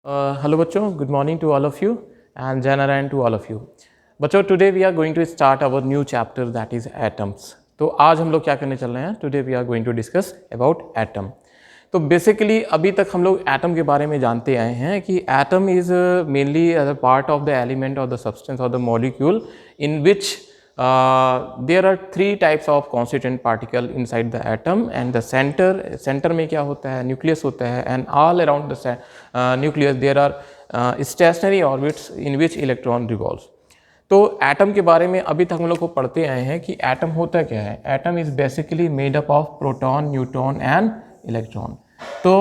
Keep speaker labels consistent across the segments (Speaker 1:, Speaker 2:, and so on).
Speaker 1: Hello बच्चों, good morning to all of you and Jai Narayan to all of you. बच्चों, today we are going to start our new chapter that is atoms. तो आज हम लोग क्या करने चल रहे हैं? Today we are going to discuss about atom. तो बेसिकली अभी तक हम लोग एटम के बारे में जानते आए हैं कि atom is mainly as a part of the element और द सब्सटेंस और the molecule in which there are three types of constituent particle inside the atom and the center में क्या होता है, nucleus होता है, and all around the nucleus there are stationary orbits in which electron revolves. तो atom के बारे में अभी तक हम लोग को पढ़ते आए हैं कि एटम होता क्या है. Atom is basically made up of proton, neutron and electron. तो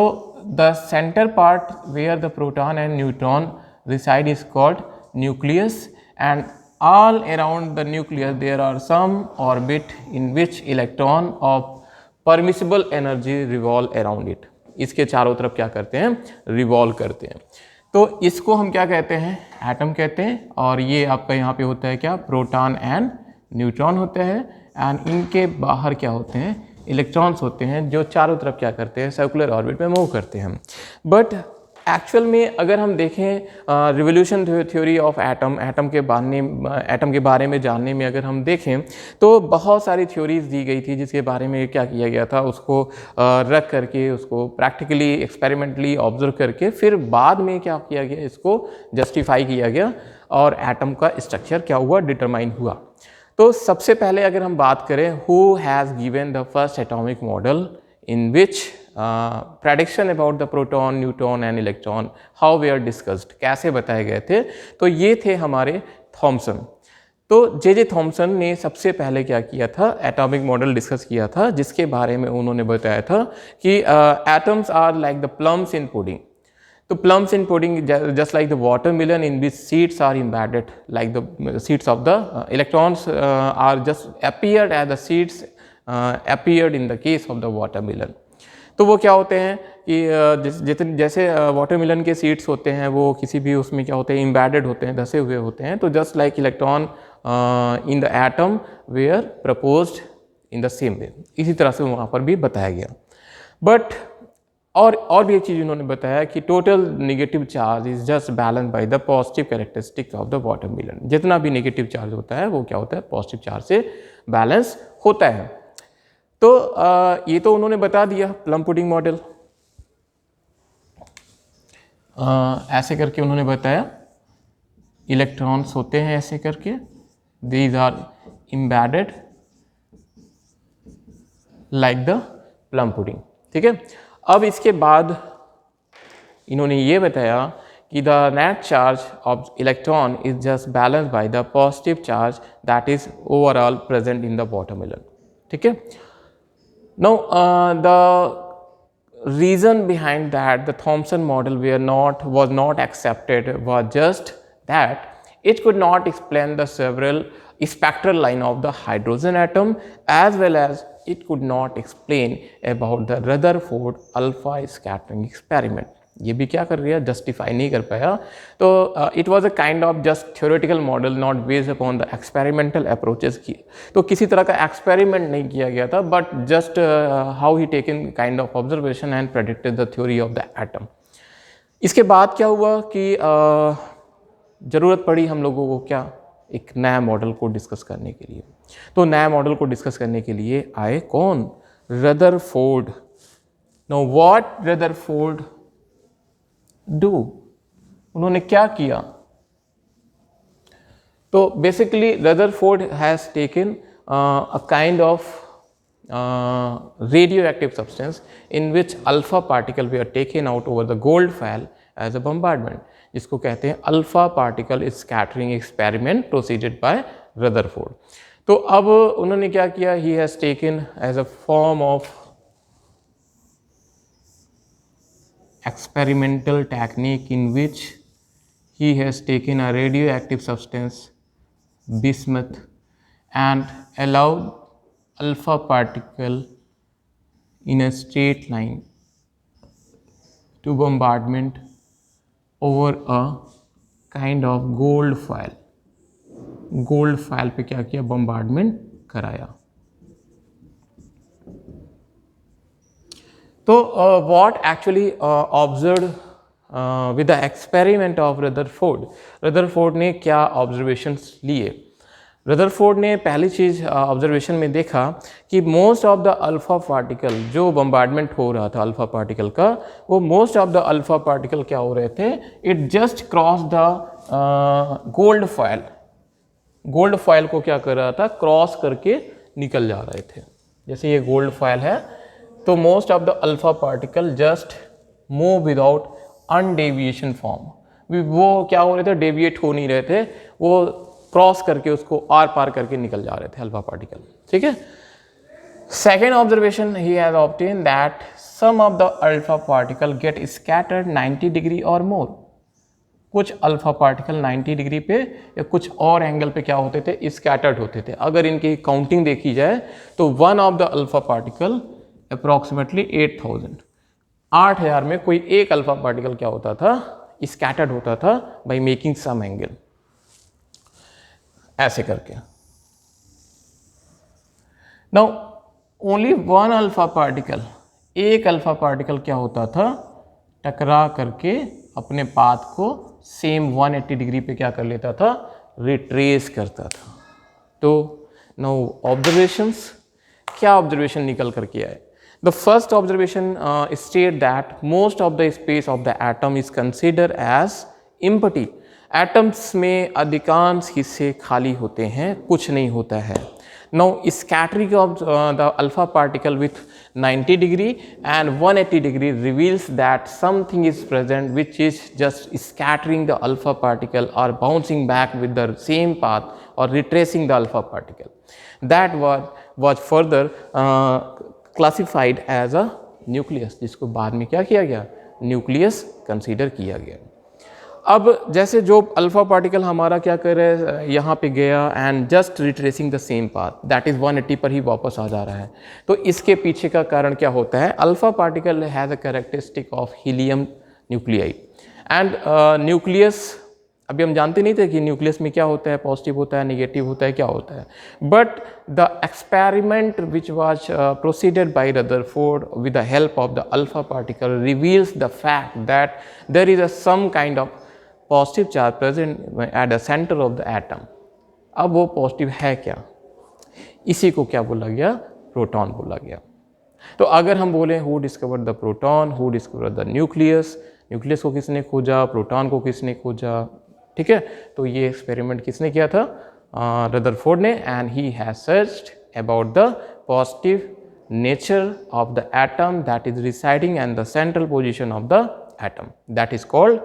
Speaker 1: the centre part where the proton and neutron reside is called nucleus, and all around the nucleus there are some orbit in which electron of permissible energy revolve around it. इसके चारों तरफ क्या करते हैं, revolve करते हैं. तो इसको हम क्या कहते हैं, एटम कहते हैं. और ये आपका यहाँ पे होता है क्या, प्रोटॉन एंड न्यूट्रॉन होते हैं, एंड इनके बाहर क्या होते हैं, इलेक्ट्रॉन्स होते हैं जो चारों तरफ क्या करते हैं, सर्कुलर ऑर्बिट में मूव करते हैं. बट एक्चुअल में अगर हम देखें रिवोल्यूशन थ्योरी ऑफ एटम के बारे में जानने में अगर हम देखें तो बहुत सारी थ्योरीज दी गई थी जिसके बारे में क्या किया गया था, उसको रख करके उसको प्रैक्टिकली एक्सपेरिमेंटली ऑब्जर्व करके फिर बाद में क्या किया गया, इसको जस्टिफाई किया गया और एटम का स्ट्रक्चर क्या हुआ, डिटरमाइन हुआ. तो सबसे पहले अगर हम बात करें, who has given the first atomic model in which prediction about the proton, neutron and electron how they are discussed, कैसे बताए गए थे, तो ये थे हमारे थॉमसन. तो जे थॉमसन ने सबसे पहले क्या किया था, एटॉमिक मॉडल डिस्कस किया था, जिसके बारे में उन्होंने बताया था कि atoms are like the plums in pudding. तो plums in pudding just like the watermelon in which seeds are embedded like the seeds of the electrons are just appeared as the seeds appeared in the case of the watermelon. तो वो क्या होते हैं कि जैसे watermelon के seeds होते हैं वो किसी भी उसमें क्या होते हैं, एम्बेडेड होते हैं, धसे हुए होते हैं. तो just like electron in the atom were proposed in the same way, इसी तरह से वहाँ पर भी बताया गया. बट और भी एक चीज़ उन्होंने बताया कि total negative charge is just balance by the positive characteristics of the watermelon. जितना भी नेगेटिव चार्ज होता है वो क्या होता है, पॉजिटिव चार्ज से बैलेंस होता है. तो ये तो उन्होंने बता दिया प्लम पुडिंग मॉडल. ऐसे करके उन्होंने बताया इलेक्ट्रॉन्स होते हैं ऐसे करके, these are embedded like the plum pudding. ठीक है. अब इसके बाद इन्होंने ये बताया कि the net charge of electron is just balance by the positive charge that is overall present in the watermelon. ठीक है. Now, the reason behind that the Thomson model was not accepted was just that it could not explain the several spectral line of the hydrogen atom, as well as it could not explain about the Rutherford alpha scattering experiment. ये भी क्या कर रही है, justify नहीं कर पाया. तो it was a kind of just theoretical model not based upon the experimental approaches की. तो किसी तरह का एक्सपेरिमेंट नहीं किया गया था, but just how he taken kind of observation and predicted the theory of the atom. इसके बाद क्या हुआ कि ज़रूरत पड़ी हम लोगों को क्या, एक नया मॉडल को डिस्कस करने के लिए. तो नया मॉडल को डिस्कस करने के लिए आए कौन, Rutherford. Now what Rutherford do, उन्होंने क्या किया. तो basically Rutherford has taken a kind of radioactive substance in which alpha particle were taken out over the gold foil as a bombardment, जिसको कहते हैं alpha particle scattering experiment proceeded by Rutherford. तो अब उन्होंने क्या किया, he has taken as a form of experimental technique in which he has taken a radioactive substance bismuth and allowed alpha particle in a straight line to bombardment over a kind of gold foil. gold foil पे क्या किया, bombardment कराया. तो what actually observed with the experiment of Rutherford. Rutherford ने क्या observations लिए? Rutherford ने पहली चीज़ ऑब्जर्वेशन में देखा कि most of the alpha particle, जो बम्बार्डमेंट हो रहा था अल्फ़ा पार्टिकल का, वो most of the alpha particle क्या हो रहे थे, it just cross the gold foil. Gold foil को क्या कर रहा था, क्रॉस करके निकल जा रहे थे। जैसे ये गोल्ड फॉयल है, तो most of the alpha particle just move without undeviation form. वो क्या हो रहे थे, डेविएट हो नहीं रहे थे, वो क्रॉस करके उसको आर पार करके निकल जा रहे थे अल्फा पार्टिकल। ठीक है। Second observation he has obtain that some of the alpha particle get scattered 90 degree और मोर। कुछ अल्फा पार्टिकल 90 डिग्री पे या कुछ और एंगल पे क्या होते थे, स्कैटर्ड होते थे। अगर इनकी काउंटिंग देखी जाए तो one of the alpha particle approximately 8,000 में कोई एक अल्फा पार्टिकल क्या होता था, स्कैटर्ड होता था बाय मेकिंग सम एंगल, ऐसे करके। Now only one alpha particle, एक अल्फा पार्टिकल क्या होता था, टकरा करके अपने पाथ को सेम 180 डिग्री पे क्या कर लेता था, रिट्रेस करता था। तो नाउ ऑब्जर्वेशंस, क्या ऑब्जर्वेशन निकल करके आए? The first observation state that most of the space of the atom is consider as empty. Atoms में अधिकांश हिस्से खाली होते हैं, कुछ नहीं होता है। Now scattering of the alpha particle with 90 degree and 180 degree reveals that something is present which is just scattering the alpha particle और bouncing back with the same path और retracing the alpha particle. That was further classified as a nucleus, जिसको बाद में क्या किया गया, nucleus consider किया गया। अब जैसे जो अल्फा पार्टिकल हमारा क्या कर रहा है, यहाँ पे गया and just retracing the same path, that is 180 पर ही वापस आ जा रहा है। तो इसके पीछे का कारण क्या होता है, alpha particle has a characteristic of helium nuclei and nucleus. अभी हम जानते नहीं थे कि न्यूक्लियस में क्या होता है, पॉजिटिव होता है, नेगेटिव होता है, क्या होता है। But the experiment which was proceeded by Rutherford with the help of the alpha particle reveals the fact that there is a some kind of positive charge present at the centre of the atom. अब वो positive है क्या, इसी को क्या बोला गया, proton बोला गया। तो अगर हम बोलें who discovered the proton, who discovered the nucleus, nucleus को किसने खोजा, प्रोटॉन को किसने खोजा, ठीक है। तो ये एक्सपेरिमेंट किसने किया था, रदरफोर्ड ने, and he has searched about the positive nature of the atom that is residing and the central position of the atom, that is called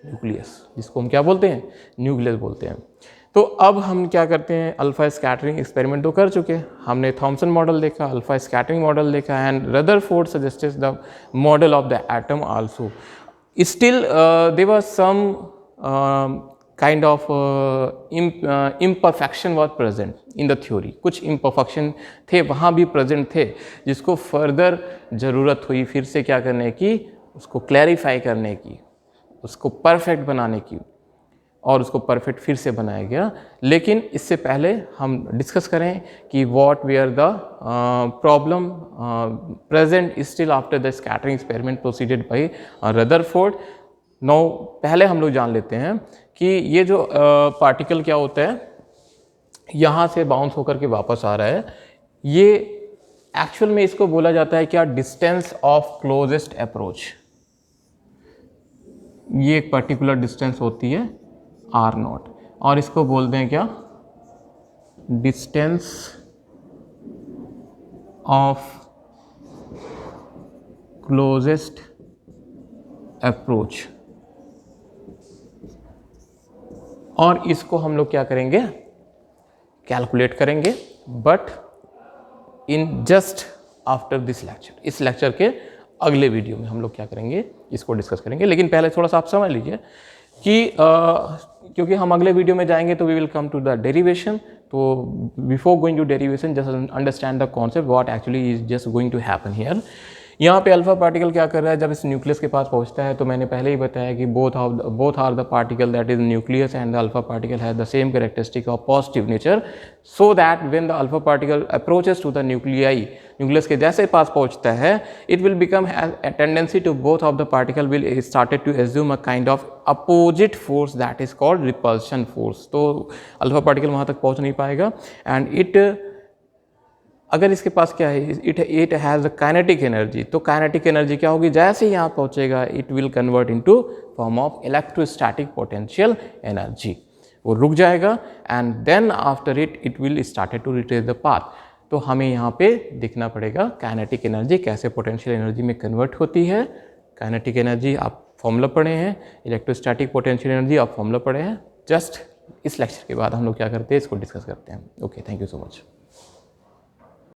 Speaker 1: nucleus, जिसको हम क्या बोलते हैं, न्यूक्लियस बोलते हैं। तो अब हम क्या करते हैं, अल्फा स्कैटरिंग एक्सपेरिमेंट तो कर चुके हैं, हमने थॉमसन मॉडल देखा, अल्फा स्कैटरिंग मॉडल देखा, and Rutherford suggested the model of the atom also. Still there was some kind of imperfection was present in the theory। कुछ imperfection थे वहाँ भी present थे, जिसको further ज़रूरत हुई फिर से क्या करने की, उसको clarify करने की, उसको perfect बनाने की, और उसको perfect फिर से बनाया गया। लेकिन इससे पहले हम डिस्कस करें कि what were the problem present still after the scattering experiment proceeded by Rutherford। No पहले हम लोग जान लेते हैं कि ये जो पार्टिकल क्या होता है, यहाँ से बाउंस होकर के वापस आ रहा है, ये एक्चुअल में इसको बोला जाता है क्या, डिस्टेंस ऑफ क्लोजेस्ट अप्रोच। ये एक पर्टिकुलर डिस्टेंस होती है r0, और इसको बोलते हैं क्या, डिस्टेंस ऑफ क्लोजेस्ट अप्रोच। और इसको हम लोग क्या करेंगे, कैलकुलेट करेंगे, but in just after this lecture. इस लेक्चर के अगले वीडियो में हम लोग क्या करेंगे, इसको डिस्कस करेंगे। लेकिन पहले थोड़ा सा आप समझ लीजिए कि क्योंकि हम अगले वीडियो में जाएंगे तो we will come to the derivation. तो before going to derivation just understand the concept what actually is just going to happen here. यहाँ पे अल्फा पार्टिकल क्या कर रहा है, जब इस न्यूक्लियस के पास पहुँचता है तो मैंने पहले ही बताया कि both are the particle that is nucleus and the alpha particle has the same characteristic of positive nature, so that when the alpha particle approaches to the nuclei, nucleus के जैसे पास पहुँचता है, it will become a tendency to both of the particle will started to assume a kind of opposite force that is called repulsion force. तो alpha particle वहाँ तक पहुँच नहीं पाएगा एंड इट, अगर इसके पास क्या है, it has a kinetic energy, तो काइनेटिक एनर्जी क्या होगी, जैसे ही यहाँ पहुँचेगा it will convert into form of electrostatic potential energy, वो रुक जाएगा and then after it will started to retrace the path. तो हमें यहाँ पे देखना पड़ेगा काइनेटिक एनर्जी कैसे पोटेंशियल एनर्जी में कन्वर्ट होती है। काइनेटिक एनर्जी आप फॉर्मूला पढ़े हैं, इलेक्ट्रोस्टैटिक पोटेंशियल एनर्जी आप फॉर्मूला पढ़े हैं। जस्ट इस लेक्चर के बाद हम लोग क्या करते हैं, इसको डिस्कस करते हैं। Okay, thank you so much.